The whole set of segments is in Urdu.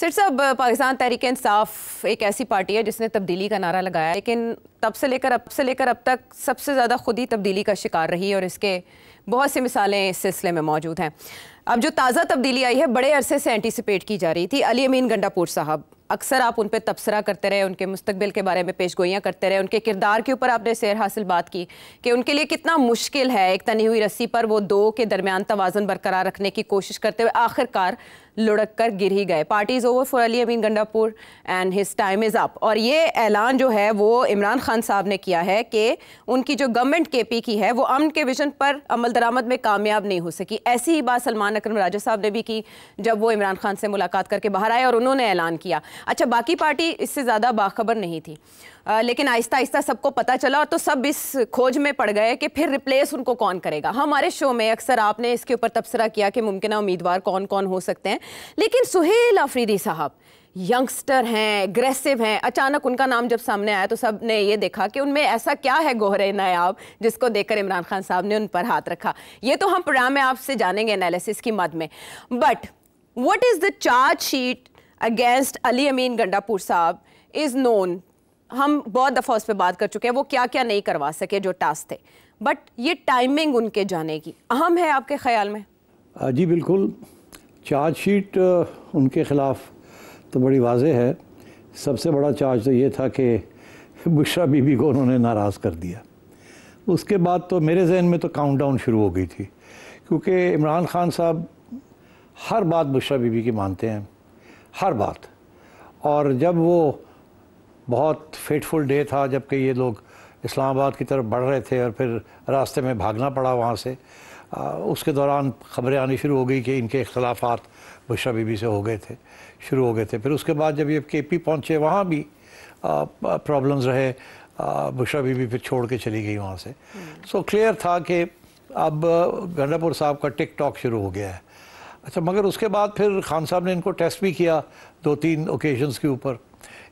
سر صاحب، پاکستان تحریک انصاف ایک ایسی پارٹی ہے جس نے تبدیلی کا نعرہ لگایا، لیکن تب سے لے کر اب تک سب سے زیادہ خود ہی تبدیلی کا شکار رہی، اور اس کے بہت سی مثالیں اس سلسلے میں موجود ہیں۔ اب جو تازہ تبدیلی آئی ہے بڑے عرصے سے اینٹیسپیٹ کی جا رہی تھی۔ علی امین گنڈا پور صاحب، اکثر آپ ان پہ تبصرہ کرتے رہے، ان کے مستقبل کے بارے میں پیش گوئیاں کرتے رہے، ان کے کردار کے اوپر آپ نے سیر حاصل بات کی کہ ان کے لیے کتنا مشکل ہے ایک تنی ہوئی رسی پر وہ دو کے درمیان توازن برقرار رکھنے کی کوشش کرتے ہوئے آخر کار لڑک کر گر ہی گئے۔ Party is over for Ali Amin Gandapur and his time is up. اور یہ اعلان جو ہے وہ عمران خان صاحب نے کیا ہے کہ ان کی جو گورنمنٹ کے پی کی ہے وہ امن کے ویژن پر عمل درآمد میں کامیاب نہیں ہو سکی۔ ایسی ہی بات سلمان اکرم راجہ صاحب نے بھی کی جب وہ عمران خان سے ملاقات کر کے باہر آئے اور انہوں نے اعلان کیا۔ اچھا، باقی پارٹی اس سے زیادہ باخبر نہیں تھی، لیکن آہستہ آہستہ سب کو پتہ چلا اور تو سب اس کھوج میں پڑ گئے کہ پھر ریپلیس ان کو کون کرے گا۔ ہمارے شو میں اکثر آپ نے اس کے اوپر تبصرہ کیا کہ ممکنہ امیدوار کون کون ہو سکتے ہیں، لیکن سہیل آفریدی صاحب ینگسٹر ہیں، اگریسو ہیں، اچانک ان کا نام جب سامنے آیا تو سب نے یہ دیکھا کہ ان میں ایسا کیا ہے گوہر نایاب جس کو دیکھ کر عمران خان صاحب نے ان پر ہاتھ رکھا۔ یہ تو ہم پروگرام میں آپ سے جانیں گے انالیسس کی مد میں، but what is the charge sheet against Ali Amin Gandapur صاحب is known۔ ہم بہت دفعہ اس پہ بات کر چکے ہیں وہ کیا کیا نہیں کروا سکے جو ٹاسک تھے، بٹ یہ ٹائمنگ ان کے جانے کی اہم ہے آپ کے خیال میں؟ جی بالکل، چارج شیٹ ان کے خلاف تو بڑی واضح ہے۔ سب سے بڑا چارج تو یہ تھا کہ بشرا بی بی کو انہوں نے ناراض کر دیا۔ اس کے بعد تو میرے ذہن میں تو کاؤنٹ ڈاؤن شروع ہو گئی تھی، کیونکہ عمران خان صاحب ہر بات بشرا بی بی کی مانتے ہیں، ہر بات۔ اور جب وہ بہت فیٹفل ڈے تھا جب کہ یہ لوگ اسلام آباد کی طرف بڑھ رہے تھے اور پھر راستے میں بھاگنا پڑا وہاں سے، اس کے دوران خبریں آنی شروع ہو گئی کہ ان کے اختلافات بشرا بی بی سے شروع ہو گئے تھے۔ پھر اس کے بعد جب یہ کے پی پہنچے وہاں بھی پرابلمز رہے، بشرا بی بی پھر چھوڑ کے چلی گئی وہاں سے۔ سو کلیئر تھا کہ اب گنڈا پور صاحب کا ٹک ٹاک شروع ہو گیا ہے۔ اچھا، مگر اس کے بعد پھر خان صاحب نے ان کو ٹیسٹ بھی کیا 2-3 اوکیشنز کے اوپر۔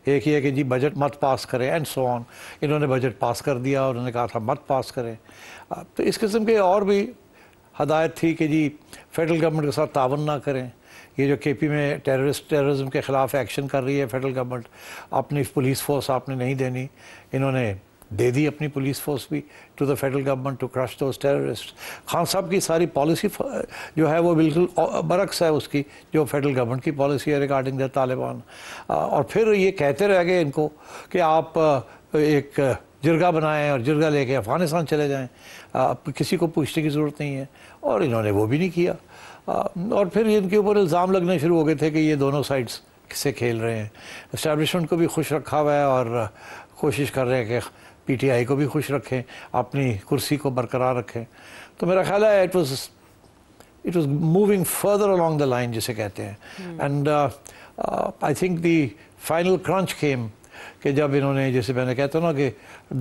ایک یہ کہ جی بجٹ مت پاس کریں اینڈ سو آن۔ انہوں نے بجٹ پاس کر دیا اور انہوں نے کہا تھا مت پاس کریں۔ تو اس قسم کے اور بھی ہدایت تھی کہ جی فیڈرل گورنمنٹ کے ساتھ تعاون نہ کریں۔ یہ جو کے پی میں ٹیررزم کے خلاف ایکشن کر رہی ہے فیڈرل گورنمنٹ، اپنی پولیس فورس آپ نے نہیں دینی۔ انہوں نے دے دی اپنی پولیس فورس بھی to the federal government to crush those terrorist. Khan صاحب کی ساری پالیسی جو ہے وہ بالکل برعکس ہے اس کی جو فیڈرل گورنمنٹ کی پالیسی ہے ریگارڈنگ دا طالبان۔ اور پھر یہ کہتے رہ گئے ان کو کہ آپ ایک جرگہ بنائیں اور جرگہ لے کے افغانستان چلے جائیں، کسی کو پوچھنے کی ضرورت نہیں ہے، اور انہوں نے وہ بھی نہیں کیا۔ اور پھر ان کے اوپر الزام لگنے شروع ہو گئے تھے کہ یہ دونوں سائڈز سے کھیل رہے ہیں۔ اسٹیبلشمنٹ کو بھی خوش رکھا ہوا ہے اور کوشش کر رہے ہیں کہ پی ٹی آئی کو بھی خوش رکھیں، اپنی کرسی کو برقرار رکھیں۔ تو میرا خیال ہے it was moving further along the line جسے کہتے ہیں۔ And I think the final crunch came کہ جب انہوں نے، جیسے میں نے کہتا ہوں نا کہ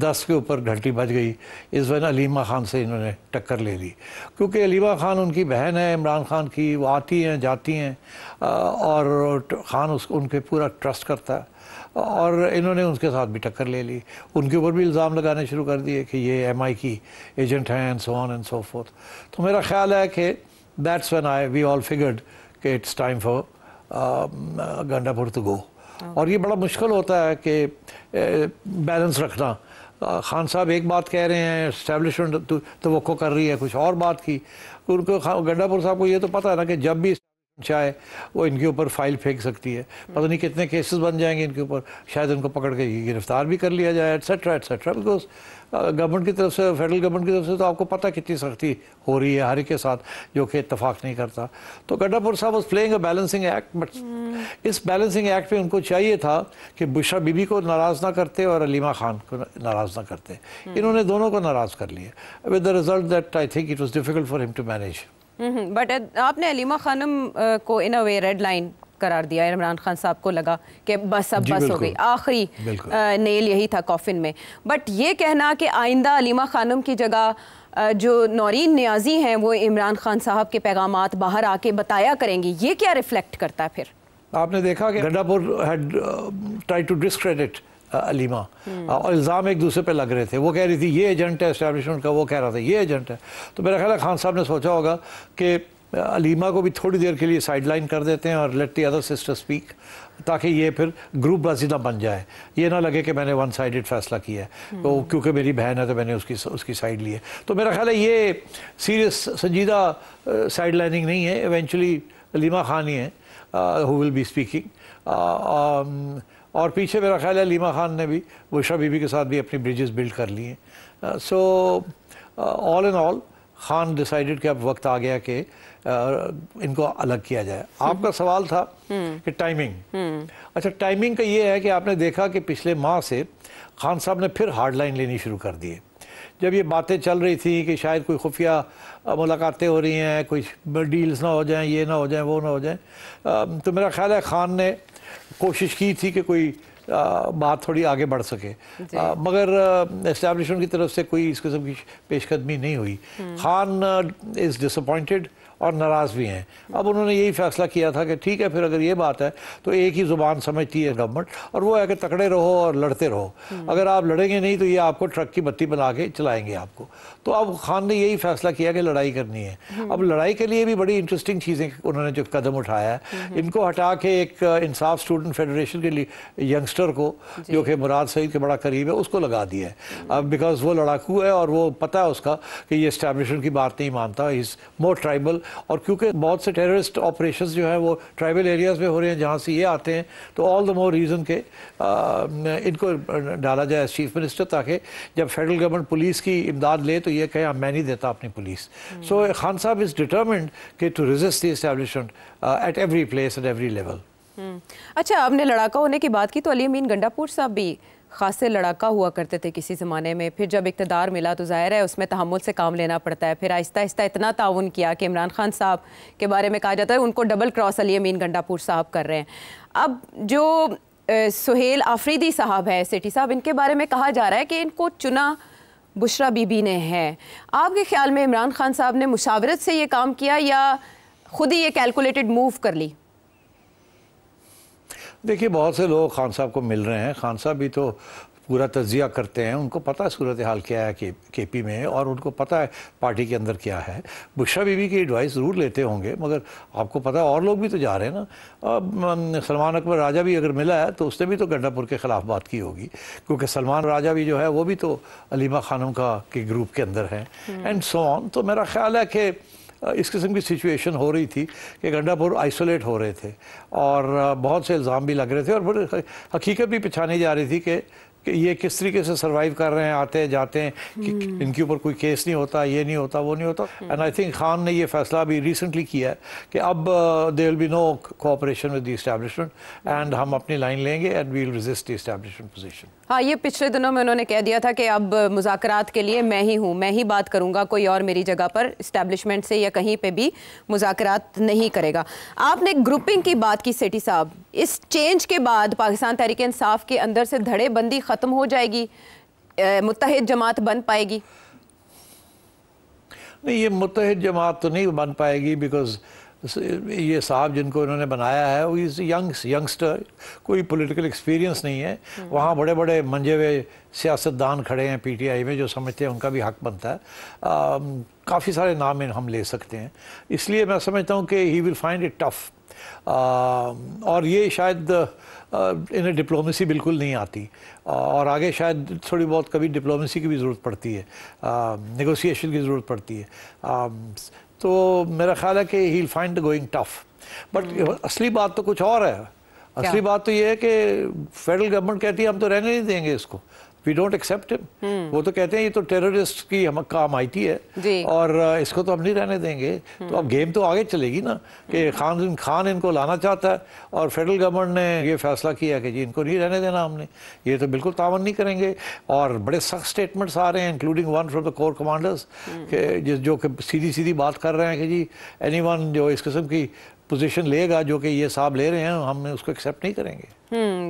10 کے اوپر گھنٹی بج گئی، اس وقت علیمہ خان سے انہوں نے ٹکر لے لی، کیونکہ علیمہ خان ان کی بہن ہے عمران خان کی، وہ آتی ہیں جاتی ہیں اور خان ان کے پورا ٹرسٹ کرتا ہے، اور انہوں نے ان کے ساتھ بھی ٹکر لے لی۔ ان کے اوپر بھی الزام لگانے شروع کر دیے کہ یہ ایم آئی کی ایجنٹ ہیں and so on and so forth. تو میرا خیال ہے کہ that's when we all figured کہ it's time for Gandapur to go. اور یہ بڑا مشکل ہوتا ہے کہ بیلنس رکھنا۔ خان صاحب ایک بات کہہ رہے ہیں، اسٹیبلشمنٹ توقع کر رہی ہے کچھ اور بات کی۔ ان کو گنڈا پور صاحب کو یہ تو پتہ ہے نا کہ جب بھی چاہے وہ ان کے اوپر فائل پھینک سکتی ہے، پتہ نہیں کتنے کیسز بن جائیں گے ان کے اوپر، شاید ان کو پکڑ کے گرفتار بھی کر لیا جائے ایٹسیٹرا ایٹسیٹرا، بیکاز گورنمنٹ کی طرف سے، فیڈرل گورنمنٹ کی طرف سے تو آپ کو پتہ کتنی سختی ہو رہی ہے ہر ایک کے ساتھ جو کہ اتفاق نہیں کرتا۔ تو گنڈا پور صاحب was playing a balancing act, but اس بیلنسنگ ایکٹ میں ان کو چاہیے تھا کہ بشرا بی بی کو ناراض نہ کرتے اور علیمہ خان کو ناراض نہ کرتے۔ انہوں نے دونوں کو ناراض کر لیا، with the result that I think it was difficult for ہم ٹو مینیج۔ بٹ آپ نے علیمہ خانم کو ان اے وے ریڈ لائن قرار دیا۔ عمران خان صاحب کو لگا کہ بس اب بس ہو گئی، آخری نیل یہی تھا کافن میں۔ بٹ یہ کہنا کہ آئندہ علیمہ خانم کی جگہ جو نورین نیازی ہیں وہ عمران خان صاحب کے پیغامات باہر آ کے بتایا کریں گی، یہ کیا ریفلیکٹ کرتا ہے پھر؟ آپ نے دیکھا کہ گنڈا پور head try to discredit Alima, اور الزام ایک دوسرے پہ لگ رہے تھے۔ وہ کہہ رہی تھی یہ ایجنٹ ہے اسٹیبلشمنٹ کا، وہ کہہ رہا تھا یہ ایجنٹ ہے۔ تو میرا خیال ہے خان صاحب نے سوچا ہوگا کہ علیمہ کو بھی تھوڑی دیر کے لیے سائڈ لائن کر دیتے ہیں اور let the other sister speak, تاکہ یہ پھر گروپ بازی نہ بن جائے, یہ نہ لگے کہ میں نے ون سائیڈڈ فیصلہ کیا ہے تو کیونکہ میری بہن ہے تو میں نے اس کی سائڈ لی ہے. تو میرا خیال ہے یہ سیریس سنجیدہ سائڈ لائننگ نہیں ہے, ایونچولی علیمہ خان ہی ہیں who will be speaking. اور پیچھے میرا خیال ہے علیمہ خان نے بھی بشریٰ بی بی کے ساتھ بھی اپنی بریجز بلڈ کر لی ہیں. سو آل ان آل خان ڈیسائیڈڈ کہ اب وقت آ گیا کہ ان کو الگ کیا جائے. آپ کا سوال تھا کہ ٹائمنگ, اچھا ٹائمنگ کا یہ ہے کہ آپ نے دیکھا کہ پچھلے ماہ سے خان صاحب نے پھر ہارڈ لائن لینی شروع کر دی ہے. جب یہ باتیں چل رہی تھیں کہ شاید کوئی خفیہ ملاقاتیں ہو رہی ہیں, کوئی ڈیلز نہ ہو جائیں, یہ نہ ہو جائیں, وہ نہ ہو جائیں, تو میرا خیال ہے خان نے کوشش کی تھی کہ کوئی بات تھوڑی آگے بڑھ سکے, مگر اسٹیبلشمنٹ کی طرف سے کوئی اس قسم کی پیش قدمی نہیں ہوئی. خان از ڈس اپوائنٹڈ اور ناراض بھی ہیں. اب انہوں نے یہی فیصلہ کیا تھا کہ ٹھیک ہے پھر اگر یہ بات ہے تو ایک ہی زبان سمجھتی ہے گورنمنٹ, اور وہ ہے کہ تکڑے رہو اور لڑتے رہو. اگر آپ لڑیں گے نہیں تو یہ آپ کو ٹرک کی بتی بنا کے چلائیں گے آپ کو. تو اب خان نے یہی فیصلہ کیا کہ لڑائی کرنی ہے. اب لڑائی کے لیے بھی بڑی انٹرسٹنگ چیزیں انہوں نے جو قدم اٹھایا ہے, ان کو ہٹا کے ایک انصاف اسٹوڈنٹ فیڈریشن کے لیے ینگسٹر کو جو کہ مراد سعید کے بڑا قریب ہے اس کو لگا دیا ہے, بیکاز وہ لڑاکو ہے اور وہ پتہ ہے اس کا کہ یہ اسٹیبلشمنٹ کی بات نہیں مانتا, از مور ٹرائبل. اور کیونکہ بہت سے ٹیررسٹ آپریشنز جو ہیں وہ ٹرائبل ایریاز میں ہو رہے ہیں جہاں سے یہ آتے ہیں, تو آل دا مور ریزن کہ ان کو ڈالا جائے ایز چیف منسٹر, تاکہ جب فیڈرل گورنمنٹ پولیس کی امداد لے تو یہ کہے میں نہیں دیتا اپنی پولیس. سو خان صاحب از ڈٹرمنڈ کہ to resist the establishment at every place at every level. اچھا, آپ نے لڑاکا ہونے کی بات کی تو علی امین گنڈا پور صاحب بھی خاصے لڑاکا ہوا کرتے تھے کسی زمانے میں. پھر جب اقتدار ملا تو ظاہر ہے اس میں تحمل سے کام لینا پڑتا ہے. پھر آہستہ آہستہ اتنا تعاون کیا کہ عمران خان صاحب کے بارے میں کہا جاتا ہے ان کو ڈبل کراس علی امین گنڈا پور صاحب کر رہے ہیں. اب جو سہیل آفریدی صاحب ہے سیٹھی صاحب, ان کے بارے میں کہا جا رہا ہے کہ ان کو چنا بشریٰ بی بی نے ہے. آپ کے خیال میں عمران خان صاحب نے مشاورت سے یہ کام کیا یا خود ہی یہ کیلکولیٹڈ موو کر لی؟ دیکھیے بہت سے لوگ خان صاحب کو مل رہے ہیں, خان صاحب بھی تو پورا تجزیہ کرتے ہیں, ان کو پتہ ہے صورتحال کیا ہے کے پی میں, اور ان کو پتہ ہے پارٹی کے اندر کیا ہے. بشریٰ بی بی کی ایڈوائس ضرور لیتے ہوں گے, مگر آپ کو پتہ ہے اور لوگ بھی تو جا رہے ہیں نا. سلمان اکبر راجہ بھی اگر ملا ہے تو اس نے بھی تو گنڈا پور کے خلاف بات کی ہوگی, کیونکہ سلمان راجہ بھی جو ہے وہ بھی تو علیمہ خانم کے گروپ کے اندر ہیں, اینڈ سو آن. تو میرا خیال ہے کہ اس قسم کی سچویشن ہو رہی تھی کہ گنڈا پور آئسولیٹ ہو رہے تھے اور بہت سے الزام بھی لگ رہے تھے, اور حقیقت بھی پچھانی جا رہی تھی کہ یہ کس طریقے سے سروائیو کر رہے ہیں, آتے جاتے ہیں, کہ ان کے اوپر کوئی کیس نہیں ہوتا, یہ نہیں ہوتا, وہ نہیں ہوتا. اینڈ آئی تھنک خان نے یہ فیصلہ ابھی ریسنٹلی کیا ہے کہ اب there will be no cooperation with the establishment, and ہم اپنی لائن لیں گے and we will resist the establishment position. ہاں, یہ پچھلے دنوں میں انہوں نے کہہ دیا تھا کہ اب مذاکرات کے لیے میں ہی ہوں, میں ہی بات کروں گا, کوئی اور میری جگہ پر اسٹیبلشمنٹ سے یا کہیں پہ بھی مذاکرات نہیں کرے گا. آپ نے گروپنگ کی بات کی سیٹھی صاحب, اس چینج کے بعد پاکستان تحریک انصاف کے اندر سے دھڑے بندی ختم ہو جائے گی, متحد جماعت بن پائے گی؟ نہیں, یہ متحد جماعت تو نہیں بن پائے گی, بیکاز یہ صاحب جن کو انہوں نے بنایا ہے وہ ینگسٹر, کوئی پولیٹیکل ایکسپیرینس نہیں ہے. وہاں بڑے بڑے منجے ہوئے سیاستدان کھڑے ہیں پی ٹی آئی میں جو سمجھتے ہیں ان کا بھی حق بنتا ہے. کافی سارے نام ہم لے سکتے ہیں, اس لیے میں سمجھتا ہوں کہ he will find it tough. اور یہ شاید انہیں ڈپلومیسی بالکل نہیں آتی, اور آگے شاید تھوڑی بہت کبھی ڈپلومیسی کی بھی ضرورت پڑتی ہے, نیگوسیشن کی ضرورت پڑتی ہے. تو میرا خیال ہے کہ he will find going tough. But اصلی بات تو کچھ اور ہے. اصلی بات تو یہ ہے کہ فیڈرل گورنمنٹ کہتی ہے ہم تو رہنے نہیں دیں گے اس کو, وی ڈونٹ ایکسیپٹ ہم. وہ تو کہتے ہیں یہ تو ٹیررسٹ کی کام آئی ہے اور اس کو تو ہم نہیں رہنے دیں گے. تو اب گیم تو آگے چلے گی نا کہ خان ان کو لانا چاہتا ہے اور فیڈرل گورنمنٹ نے یہ فیصلہ کیا کہ جی ان کو نہیں رہنے دینا ہم نے, یہ تو بالکل تعاون نہیں کریں گے. اور بڑے سخت سٹیٹمنٹس آ رہے ہیں including one from the corps commanders کہ جو کہ سیدھی بات کر رہے ہیں کہ جی اینی ون جو اس قسم کی پوزیشن لے گا جو کہ یہ صاحب لے رہے ہیں ہم اس کو ایکسیپٹ نہیں کریں گے۔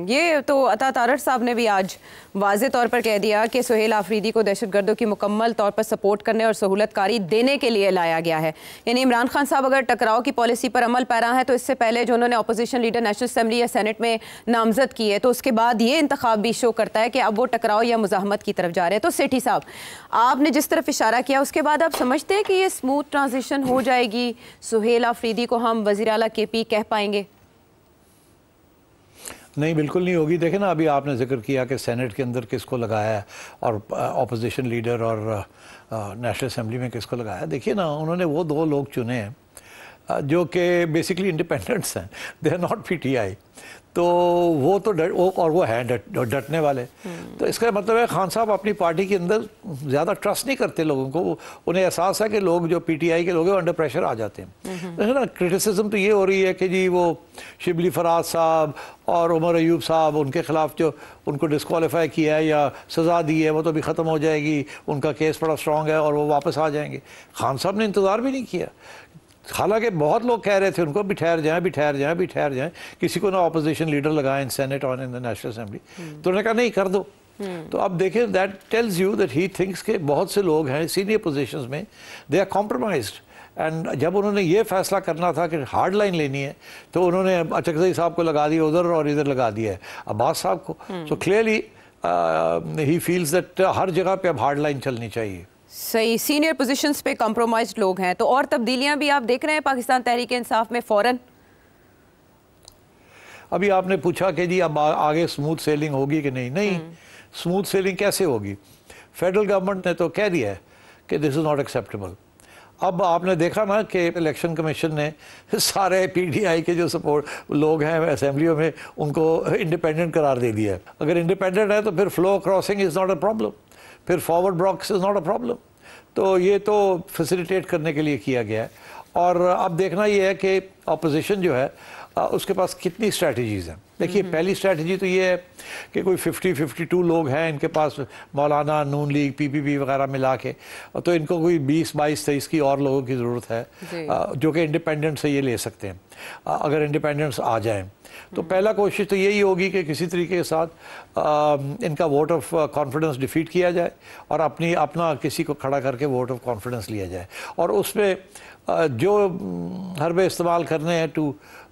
یہ تو عطا تارڑ صاحب نے بھی آج واضح طور پر کہہ دیا کہ سہیل آفریدی کو دہشت گردوں کی مکمل طور پر سپورٹ کرنے اور سہولت کاری دینے کے لیے لایا گیا ہے۔ یعنی عمران خان صاحب اگر ٹکراؤ کی پالیسی پر عمل پیرا ہے تو اس سے پہلے جو انہوں نے اپوزیشن لیڈر نیشنل اسمبلی یا سینٹ میں نامزد کی ہے تو اس کے بعد یہ انتخاب بھی شو کرتا ہے کہ اب وہ ٹکراؤ یا مزاحمت کی طرف جا رہے ہیں۔ تو سیٹھی صاحب آپ نے جس طرف اشارہ کیا اس کے بعد آپ سمجھتے ہیں کہ یہ اسموتھ ٹرانزیشن ہو جائے گی، سہیل آفریدی کو ہم وزیر اعلیٰ کے پی کہہ پائیں گے؟ نہیں، بالکل نہیں ہوگی۔ دیکھیں نا، ابھی آپ نے ذکر کیا کہ سینٹ کے اندر کس کو لگایا ہے اور اپوزیشن لیڈر اور نیشنل اسمبلی میں کس کو لگایا ہے۔ دیکھیے نا، انہوں نے وہ دو لوگ چنے ہیں جو کہ بیسکلی انڈیپینڈنٹس ہیں، they are not P T I, تو وہ تو اور وہ ہیں ڈٹنے والے۔ تو اس کا مطلب ہے خان صاحب اپنی پارٹی کے اندر زیادہ ٹرسٹ نہیں کرتے لوگوں کو، انہیں احساس ہے کہ لوگ جو پی ٹی آئی کے لوگ ہیں انڈر پریشر آ جاتے ہیں۔ دیکھیں نا، کرٹیسزم تو یہ ہو رہی ہے کہ جی وہ شبلی فراز صاحب اور عمر ایوب صاحب، ان کے خلاف جو ان کو ڈسکوالیفائی کیا ہے یا سزا دی ہے وہ تو بھی ختم ہو جائے گی، ان کا کیس بڑا اسٹرانگ ہے اور وہ واپس آ جائیں گے۔ خان صاحب نے انتظار بھی نہیں کیا، حالانکہ بہت لوگ کہہ رہے تھے ان کو بھی ٹھہر جائیں، کسی کو نہ اپوزیشن لیڈر لگائیں ان سینٹ اور ان نیشنل اسمبلی، تو انہوں نے کہا نہیں کر دو۔ تو اب دیکھیں، that tells you that he thinks کہ بہت سے لوگ ہیں سینئر پوزیشنز میں، دے آر کمپرومائزڈ، اینڈ جب انہوں نے یہ فیصلہ کرنا تھا کہ ہارڈ لائن لینی ہے تو انہوں نے اچکزئی صاحب کو لگا دیا ادھر اور ادھر لگا دیا ہے عباس صاحب کو۔ So clearly he feels that ہر جگہ پہ اب ہارڈ لائن چلنی چاہیے۔ صحیح، سینئر پوزیشنز پہ کمپرومائزڈ لوگ ہیں۔ تو اور تبدیلیاں بھی آپ دیکھ رہے ہیں پاکستان تحریک انصاف میں فوراً؟ ابھی آپ نے پوچھا کہ جی اب آگے سموتھ سیلنگ ہوگی کہ نہیں سموتھ سیلنگ کیسے ہوگی؟ فیڈرل گورنمنٹ نے تو کہہ دیا ہے کہ دس از ناٹ ایکسیپٹیبل۔ اب آپ نے دیکھا نا کہ الیکشن کمیشن نے سارے پی ٹی آئی کے جو سپورٹ لوگ ہیں اسمبلیوں میں ان کو انڈیپینڈنٹ قرار دے دیا ہے۔ اگر انڈیپینڈنٹ ہے تو پھر floor crossing is not a problem, پھر forward blocks is not a problem. تو یہ تو فیسیلیٹیٹ کرنے کے لیے کیا گیا ہے۔ اور اب دیکھنا یہ ہے کہ اپوزیشن جو ہے اس کے پاس کتنی اسٹریٹجیز ہیں۔ دیکھیے، پہلی اسٹریٹجی تو یہ ہے کہ کوئی 52 لوگ ہیں ان کے پاس، مولانا، نون لیگ، پی پی پی وغیرہ ملا کے، تو ان کو کوئی 20 22 23 کی اور لوگوں کی ضرورت ہے جو کہ انڈیپینڈنٹ سے یہ لے سکتے ہیں اگر انڈیپینڈنٹس آ جائیں۔ تو پہلا کوشش تو یہی ہوگی کہ کسی طریقے کے ساتھ ان کا ووٹ آف کانفیڈنس ڈیفیٹ کیا جائے اور اپنا کسی کو کھڑا کر کے ووٹ آف کانفیڈنس لیا جائے، اور اس میں جو حربے استعمال کرنے ہیں to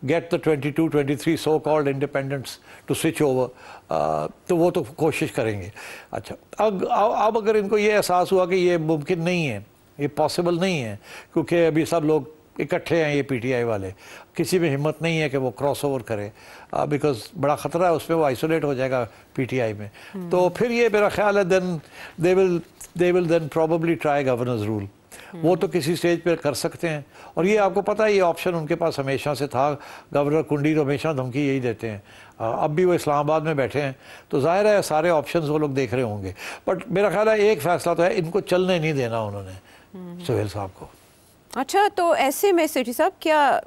get the 22-23 so called independents to switch over, تو وہ تو کوشش کریں گے۔ اچھا، اب اگر ان کو یہ احساس ہوا کہ یہ ممکن نہیں ہے، یہ پاسبل نہیں ہے، کیونکہ ابھی سب لوگ اکٹھے ہیں، یہ پی ٹی آئی والے، کسی میں ہمت نہیں ہے کہ وہ کراس اوور کرے، بیکاز بڑا خطرہ ہے اس میں، وہ آئسولیٹ ہو جائے گا پی ٹی آئی میں۔ تو پھر یہ میرا خیال ہے دین دے ول دین پروبیبلی ٹرائی گورنرز رول، وہ تو کسی سٹیج پہ کر سکتے ہیں۔ اور یہ آپ کو پتہ ہے یہ آپشن ان کے پاس ہمیشہ سے تھا، گورنر کنڈی تو ہمیشہ دھمکی یہی دیتے ہیں، اب بھی وہ اسلام آباد میں بیٹھے ہیں، تو ظاہر ہے سارے آپشنز وہ لوگ دیکھ رہے ہوں گے۔ بٹ میرا خیال ہے ایک فیصلہ تو ہے، ان کو چلنے نہیں دینا انہوں نے سہیل صاحب کو۔ اچھا، تو ایسے میں سیٹھی صاحب کیا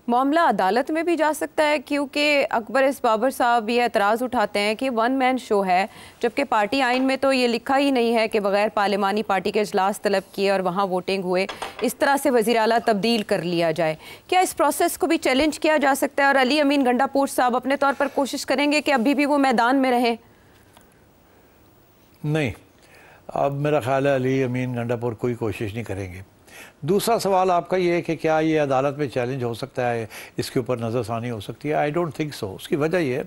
معاملہ عدالت میں بھی جا سکتا ہے؟ کیونکہ اکبر اس بابر صاحب یہ اعتراض اٹھاتے ہیں کہ ون مین شو ہے، جبکہ پارٹی آئین میں تو یہ لکھا ہی نہیں ہے کہ بغیر پارلیمانی پارٹی کے اجلاس طلب کیے اور وہاں ووٹنگ ہوئے اس طرح سے وزیر اعلیٰ تبدیل کر لیا جائے۔ کیا اس پروسیس کو بھی چیلنج کیا جا سکتا ہے اور علی امین گنڈا پور صاحب اپنے طور پر کوشش کریں گے کہ ابھی بھی وہ میدان میں رہیں؟ نہیں، اب میرا خیال ہے علی امین گنڈا پور کوئی کوشش نہیں کریں گے۔ دوسرا سوال آپ کا یہ ہے کہ کیا یہ عدالت میں چیلنج ہو سکتا ہے، اس کے اوپر نظر ثانی ہو سکتی ہے؟ I don't think so. اس کی وجہ یہ ہے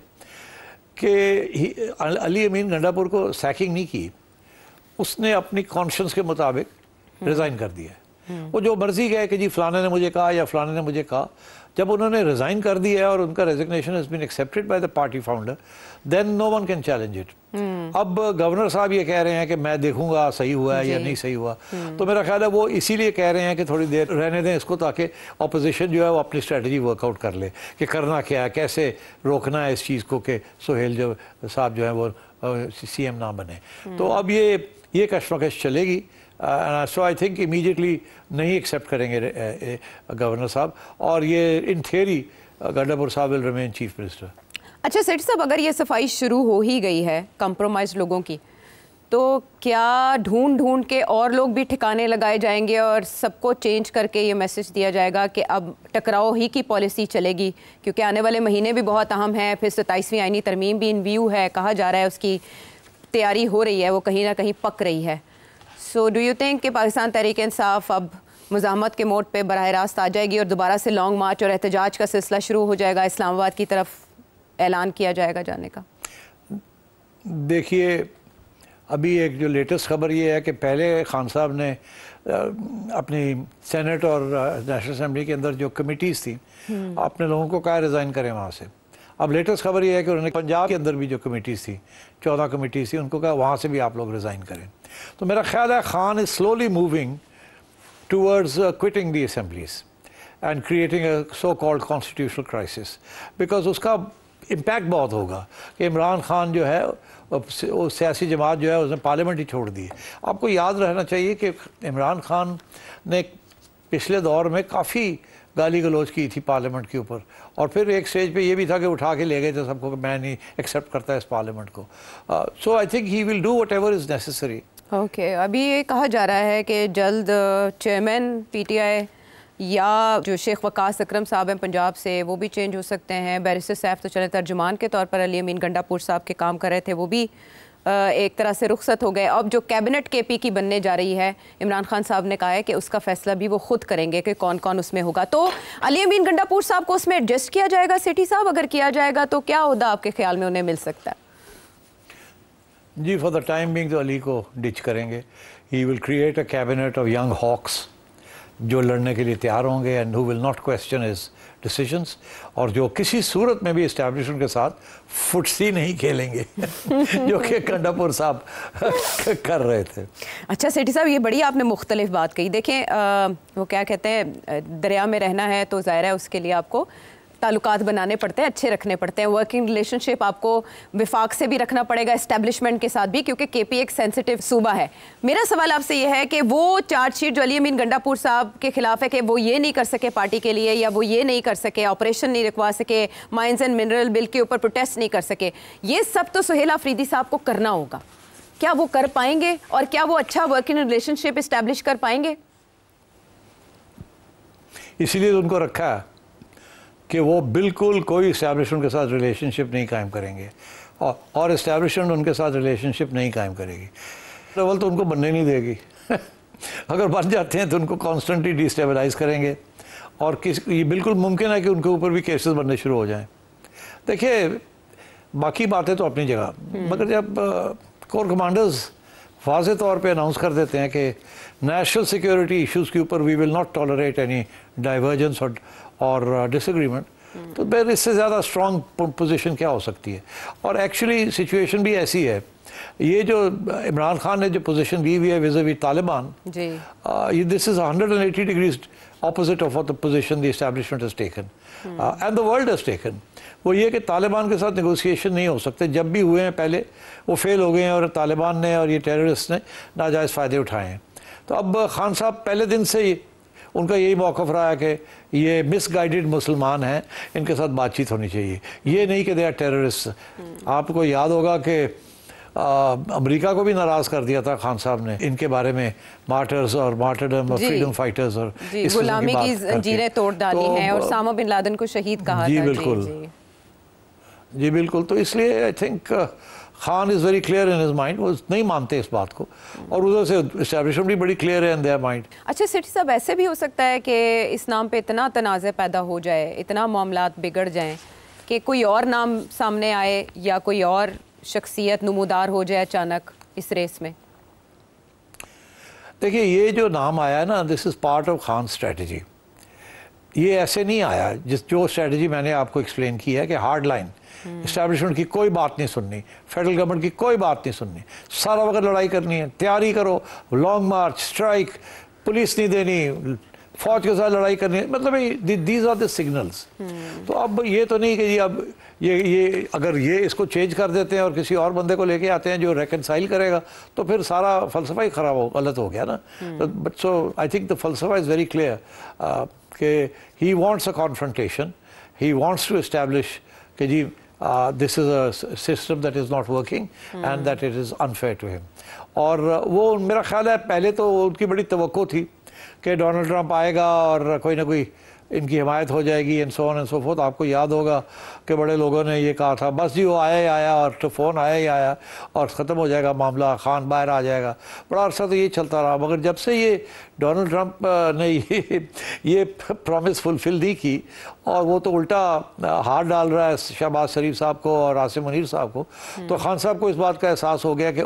کہ علی امین گنڈا پور کو سیکنگ نہیں کی، اس نے اپنی کانشنس کے مطابق ریزائن کر دیا ہے۔ وہ جو مرضی گئے کہ جی فلانے نے مجھے کہا یا فلانے نے مجھے کہا، جب انہوں نے ریزائن کر دیا ہے اور ان کا resignation has been accepted by the party founder, then no one can challenge it. اب گورنر صاحب یہ کہہ رہے ہیں کہ میں دیکھوں گا صحیح ہوا ہے یا نہیں صحیح ہوا، تو میرا خیال ہے وہ اسی لیے کہہ رہے ہیں کہ تھوڑی دیر رہنے دیں اس کو، تاکہ اپوزیشن جو ہے وہ اپنی اسٹریٹجی ورک آؤٹ کر لے کہ کرنا کیا ہے، کیسے روکنا ہے اس چیز کو کہ سہیل جو صاحب جو ہے وہ سی ایم نہ بنے۔ تو اب یہ کشمکش چلے گی، سو آئی تھنک امیڈیٹلی نہیں ایکسیپٹ کریں گے گورنر صاحب، اور یہ ان تھیوری گنڈا پور صاحب ول ریمین چیف منسٹر۔ اچھا سیٹھی صاحب، اگر یہ صفائی شروع ہو ہی گئی ہے کمپرومائز لوگوں کی، تو کیا ڈھونڈ ڈھونڈ کے اور لوگ بھی ٹھکانے لگائے جائیں گے اور سب کو چینج کر کے یہ میسج دیا جائے گا کہ اب ٹکراؤ ہی کی پالیسی چلے گی؟ کیونکہ آنے والے مہینے بھی بہت اہم ہیں، پھر 27ویں آئینی ترمیم بھی ان ویو ہے، کہا جا رہا ہے اس کی تیاری ہو رہی ہے، وہ کہیں نہ کہیں پک رہی ہے. سو ڈو یو تھنک کہ پاکستان تحریک انصاف اب مزاحمت کے موڈ پہ براہ راست آ جائے گی اور دوبارہ سے لانگ مارچ اور احتجاج کا سلسلہ شروع ہو جائے گا، اسلام آباد کی طرف اعلان کیا جائے گا جانے کا؟ دیکھیے ابھی ایک جو لیٹسٹ خبر یہ ہے کہ پہلے خان صاحب نے اپنی سینٹ اور نیشنل اسمبلی کے اندر جو کمیٹیز تھیں اپنے لوگوں کو کہا ریزائن کریں وہاں سے. اب لیٹسٹ خبر یہ ہے کہ انہوں نے پنجاب کے اندر بھی جو کمیٹیز تھیں 14 کمیٹیز تھیں ان کو کہا وہاں سے بھی آپ لوگ ریزائن کریں. تو میرا خیال ہے Khan is slowly moving towards quitting the assemblies and creating a so-called constitutional crisis because اس کا امپیکٹ بہت ہوگا کہ عمران خان جو ہے وہ سیاسی جماعت جو ہے اس نے پارلیمنٹ ہی چھوڑ دی. آپ کو یاد رہنا چاہیے کہ عمران خان نے پچھلے دور میں کافی گالی گلوچ کی تھی پارلیمنٹ کے اوپر اور پھر ایک سٹیج پہ یہ بھی تھا کہ اٹھا کے لے گئے تھے سب کو کہ میں نہیں ایکسیپٹ کرتا اس پارلیمنٹ کو. So I think he will do whatever is necessary. Okay ابھی یہ کہا جا رہا ہے کہ جلد چیئرمین پی ٹی آئی یا جو شیخ وقاص اکرم صاحب ہیں پنجاب سے وہ بھی چینج ہو سکتے ہیں. بیرسٹر سیف تو چلے ترجمان کے طور پر علی امین گنڈا پور صاحب کے کام کر رہے تھے، وہ بھی ایک طرح سے رخصت ہو گئے. اب جو کیبنٹ کے پی کی بننے جا رہی ہے عمران خان صاحب نے کہا ہے کہ اس کا فیصلہ بھی وہ خود کریں گے کہ کون کون اس میں ہوگا. تو علی امین گنڈا پور صاحب کو اس میں ایڈجسٹ کیا جائے گا سیٹھی صاحب؟ اگر کیا جائے گا تو کیا عہدہ آپ کے خیال میں انہیں مل سکتا ہے؟ جی فار دا ٹائم بینگ تو علی کو ڈچ کریں گے. He will create a cabinet of young hawks جو لڑنے کے لیے تیار ہوں گے and who will not question his decisions اور جو کسی صورت میں بھی اسٹیبلشمنٹ کے ساتھ فٹسی نہیں کھیلیں گے جو کہ گنڈا پور صاحب کر رہے تھے. اچھا سیٹھی صاحب یہ بڑی آپ نے مختلف بات کہی. دیکھیں وہ کیا کہتے ہیں دریا میں رہنا ہے تو ظاہر ہے اس کے لیے آپ کو تعلقات بنانے پڑتے ہیں، اچھے رکھنے پڑتے ہیں. ورکنگ ریلیشن شپ آپ کو وفاق سے بھی رکھنا پڑے گا، اسٹیبلشمنٹ کے ساتھ بھی، کیونکہ کے پی ایک سینسٹیو صوبہ ہے. میرا سوال آپ سے یہ ہے کہ وہ چارج شیٹ جو علی امین گنڈا پور صاحب کے خلاف ہے کہ وہ یہ نہیں کر سکے پارٹی کے لیے یا وہ یہ نہیں کر سکے، آپریشن نہیں رکھوا سکے، مائنز اینڈ منرل بل کے اوپر پروٹیسٹ نہیں کر سکے، یہ سب تو سہیل آفریدی صاحب کو کرنا ہوگا. کیا وہ کر پائیں گے اور کیا وہ اچھا ورکنگ ریلیشن شپ اسٹیبلش کر پائیں گے؟ اسی لیے ان کو رکھا ہے کہ وہ بالکل کوئی اسٹیبلشمنٹ کے ساتھ ریلیشن شپ نہیں قائم کریں گے اور اسٹیبلشمنٹ ان کے ساتھ ریلیشن شپ نہیں قائم کرے گی. اول تو ان کو بننے نہیں دے گی اگر بن جاتے ہیں تو ان کو کانسٹنٹلی ڈی اسٹیبلائز کریں گے اور یہ بالکل ممکن ہے کہ ان کے اوپر بھی کیسز بننے شروع ہو جائیں. دیکھیے باقی باتیں تو اپنی جگہ، مگر جب کور کمانڈرز واضح طور پہ اناؤنس کر دیتے ہیں کہ نیشنل سیکیورٹی ایشوز کے اوپر we will not tolerate any divergence اور ڈس ایگریمنٹ، تو پھر اس سے زیادہ اسٹرانگ پوزیشن کیا ہو سکتی ہے. اور ایکچولی سچویشن بھی ایسی ہے، یہ جو عمران خان نے جو پوزیشن لی ہوئی ہے ویزاوی طالبان، دس از 180 degrees opposite of what the position the establishment has taken and the world has taken. وہ یہ کہ طالبان کے ساتھ نیگوسیشن نہیں ہو سکتے، جب بھی ہوئے ہیں پہلے وہ فیل ہو گئے ہیں اور طالبان نے اور یہ ٹیررسٹ نے ناجائز فائدے اٹھائے ہیں. تو اب خان صاحب پہلے دن سے ان کا یہی موقف رہا ہے کہ یہ مس گائیڈڈ مسلمان ہیں، ان کے ساتھ بات چیت ہونی چاہیے، یہ نہیں کہ دے آر ٹیررسٹ. آپ کو یاد ہوگا کہ امریکہ کو بھی ناراض کر دیا تھا خان صاحب نے ان کے بارے میں، مارٹرز اور مارٹرڈم اور فریڈم فائٹرز اور غلامی کی زنجیریں توڑ ڈالی ہیں اور اسامہ بن لادن کو شہید کہا تھا. جی بالکل، جی بالکل. تو اس لیے I think Khan is very clear in his mind, وہ نہیں مانتے اس بات کو، اور ادھر سے اسٹیبلشمنٹ بھی بڑی کلیئر ہے ان دیئر مائنڈ. اچھا سیٹھی صاحب ایسے بھی ہو سکتا ہے کہ اس نام پہ اتنا تنازع پیدا ہو جائے، اتنا معاملات بگڑ جائیں کہ کوئی اور نام سامنے آئے یا کوئی اور شخصیت نمودار ہو جائے اچانک اس ریس میں؟ دیکھیے یہ جو نام آیا ہے نا، this is part of Khan strategy. یہ ایسے نہیں آیا، جو اسٹریٹجی میں نے آپ کو ایکسپلین کی ہے کہ ہارڈ لائن، اسٹیبلشمنٹ کی کوئی بات نہیں سننی، فیڈرل گورنمنٹ کی کوئی بات نہیں سننی، سارا وقت لڑائی کرنی ہے، تیاری کرو، لانگ مارچ، اسٹرائک، پولیس نہیں دینی، فوج کے ساتھ لڑائی کرنی ہے، مطلب دیز آر دی سگنلز. تو اب یہ تو نہیں کہ جی اب یہ اگر یہ اس کو چینج کر دیتے ہیں اور کسی اور بندے کو لے کے آتے ہیں جو ریکنسائل کرے گا تو پھر سارا فلسفہ ہی خراب غلط ہو گیا نا. But so I think the فلسفہ از ویری کلیئر کہ he wants a confrontation, he wants to establish کہ جی this is a system that is not working and that it is unfair to him. اور وہ میرا خیال ہے پہلے تو ان کی بڑی توقع تھی کہ ڈونلڈ ٹرمپ آئے گا اور کوئی نہ کوئی ان کی حمایت ہو جائے گی، and so on and so fourth. آپ کو یاد ہوگا کہ بڑے لوگوں نے یہ کہا تھا بس جی وہ آیا ہی آیا اور فون آیا ہی آیا اور ختم ہو جائے گا معاملہ، خان باہر آ جائے گا. بڑا عرصہ تو یہ چلتا رہا، مگر جب سے یہ ڈونلڈ ٹرمپ نے یہ پرومس فلفل نہیں کی اور وہ تو الٹا ہاتھ ڈال رہا ہے شہباز شریف صاحب کو اور عاصم منیر صاحب کو، تو خان صاحب کو اس بات کا احساس ہو گیا کہ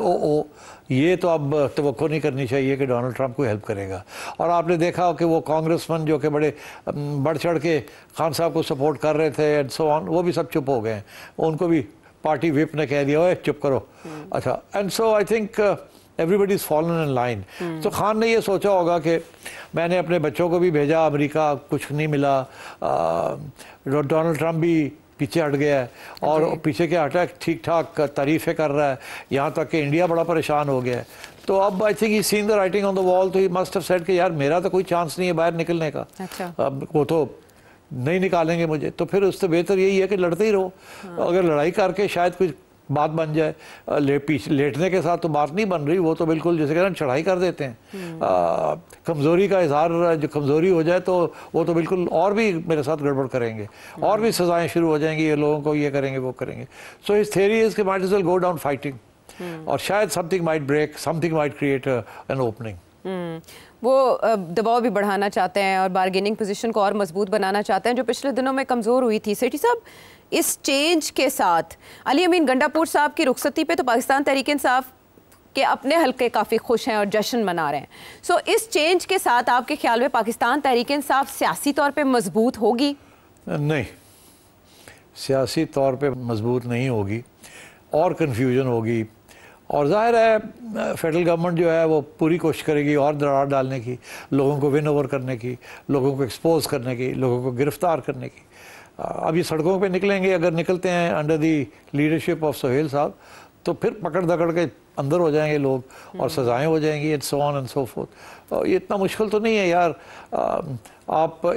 یہ تو اب توقع نہیں کرنی چاہیے کہ ڈونلڈ ٹرمپ کو ہیلپ کرے گا. اور آپ نے دیکھا کہ وہ کانگریس مین جو کہ بڑے بڑھ چڑھ کے خان صاحب کو سپورٹ کر رہے تھے اینڈ سو آن، وہ بھی سب چپ ہو گئے ہیں. ان کو بھی پارٹی وپ نے کہہ دیا اوے چپ کرو. اچھا، and so I think everybody is fallen in line. تو خان نے یہ سوچا ہوگا کہ میں نے اپنے بچوں کو بھی بھیجا امریکہ، کچھ نہیں ملا، ڈونلڈ ٹرمپ بھی پیچھے ہٹ گیا ہے اور پیچھے کے ہٹا ٹھیک ٹھاک تعریفیں کر رہا ہے، یہاں تک کہ انڈیا بڑا پریشان ہو گیا ہے. تو اب آئی think he scene the writing on دا وال، تو ہی مسٹ ہیو سیڈ کہ یار میرا تو کوئی چانس نہیں ہے باہر نکلنے کا، اب وہ تو نہیں نکالیں گے مجھے، تو پھر اس سے بہتر یہی ہے کہ لڑتے ہی رہو. اگر لڑائی کر کے شاید کچھ بات بن جائے، لیٹنے کے ساتھ تو بات نہیں بن رہی، وہ تو بالکل جیسے کہ ہم چڑھائی کر دیتے ہیں. کمزوری کا اظہار، جو کمزوری ہو جائے تو وہ تو بالکل اور بھی میرے ساتھ گڑبڑ کریں گے، اور بھی سزائیں شروع ہو جائیں گی، یہ لوگوں کو یہ کریں گے وہ کریں گے. سو ہز تھیوری از کہ might as well go down fighting, اور شاید something might break, something might create an opening. وہ دباؤ بھی بڑھانا چاہتے ہیں اور بارگیننگ پوزیشن کو اور مضبوط بنانا چاہتے ہیں جو پچھلے دنوں میں کمزور ہوئی تھی. سیٹھی صاحب، اس چینج کے ساتھ علی امین گنڈا پور صاحب کی رخصتی پہ تو پاکستان تحریک انصاف کے اپنے حلقے کافی خوش ہیں اور جشن منا رہے ہیں. سو اس چینج کے ساتھ آپ کے خیال میں پاکستان تحریک انصاف سیاسی طور پہ مضبوط ہوگی؟ نہیں، سیاسی طور پہ مضبوط نہیں ہوگی، اور کنفیوژن ہوگی. اور ظاہر ہے فیڈرل گورنمنٹ جو ہے وہ پوری کوشش کرے گی اور دراڑ ڈالنے کی، لوگوں کو ون اوور کرنے کی، لوگوں کو ایکسپوز کرنے کی، لوگوں کو گرفتار کرنے کی. اب یہ سڑکوں پہ نکلیں گے، اگر نکلتے ہیں under the leadership of Sohail صاحب، تو پھر پکڑ دکڑ کے اندر ہو جائیں گے لوگ اور سزائیں ہو جائیں گی، and so on and so fourth. یہ اتنا مشکل تو نہیں ہے یار. آپ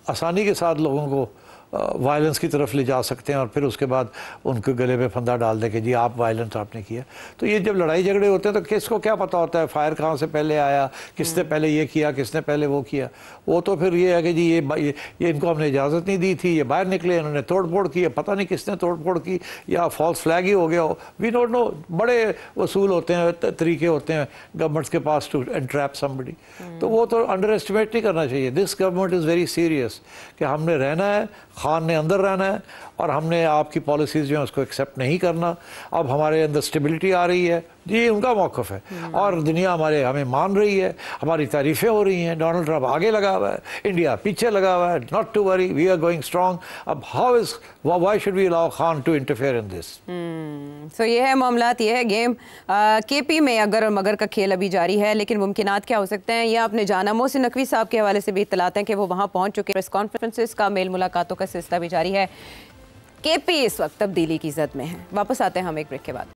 آسانی کے ساتھ لوگوں کو وائلنس کی طرف لے جا سکتے ہیں اور پھر اس کے بعد ان کے گلے پہ پھندا ڈال دیں کہ جی آپ وائلنس آپ نے کیا. تو یہ جب لڑائی جھگڑے ہوتے ہیں تو کس کو کیا پتہ ہوتا ہے فائر کہاں سے پہلے آیا، کس نے پہلے یہ کیا، کس نے پہلے وہ کیا. وہ تو پھر یہ ہے کہ جی یہ ان کو ہم نے اجازت نہیں دی تھی، یہ باہر نکلے، انہوں نے توڑ پھوڑ کی، پتہ نہیں کس نے توڑ پھوڑ کی، یا فالس فلیگ ہی ہو گیا ہو، وی ڈونٹ نو. بڑے اصول ہوتے ہیں، طریقے ہوتے ہیں گورنمنٹس کے پاس ٹو انٹریپ سمبڈی. تو وہ تو انڈر ایسٹیمیٹ نہیں کرنا چاہیے. This government is very serious کہ ہم نے رہنا ہے، خان نے اندر رہنا ہے، اور ہم نے آپ کی پالیسیز جو ہیں اس کو ایکسیپٹ نہیں کرنا. اب ہمارے اندر اسٹیبلٹی آ رہی ہے، جی ان کا موقف ہے، اور دنیا ہمیں مان رہی ہے، ہماری تعریفیں ہو رہی ہیں. ڈونلڈ ٹرمپ آگے لگا ہوا ہے، انڈیا پیچھے لگا ہوا ہے. Not to worry, we are going strong. اب why should we allow Khan to interfere in this? So یہ ہے معاملات، یہ ہے گیم. کے پی میں اگر اور مگر کا کھیل ابھی جاری ہے، لیکن ممکنات کیا ہو سکتے ہیں یہ آپ نے جانا. محسن نقوی صاحب کے حوالے سے بھی اطلاعات ہیں کہ وہ وہاں پہنچ چکے. پریس کانفرنسز کا، میل ملاقاتوں کا سلسلہ بھی جاری ہے. کے پی اس وقت تبدیلی کی زد میں ہے. واپس آتے ہیں ہم ایک بریک کے بعد.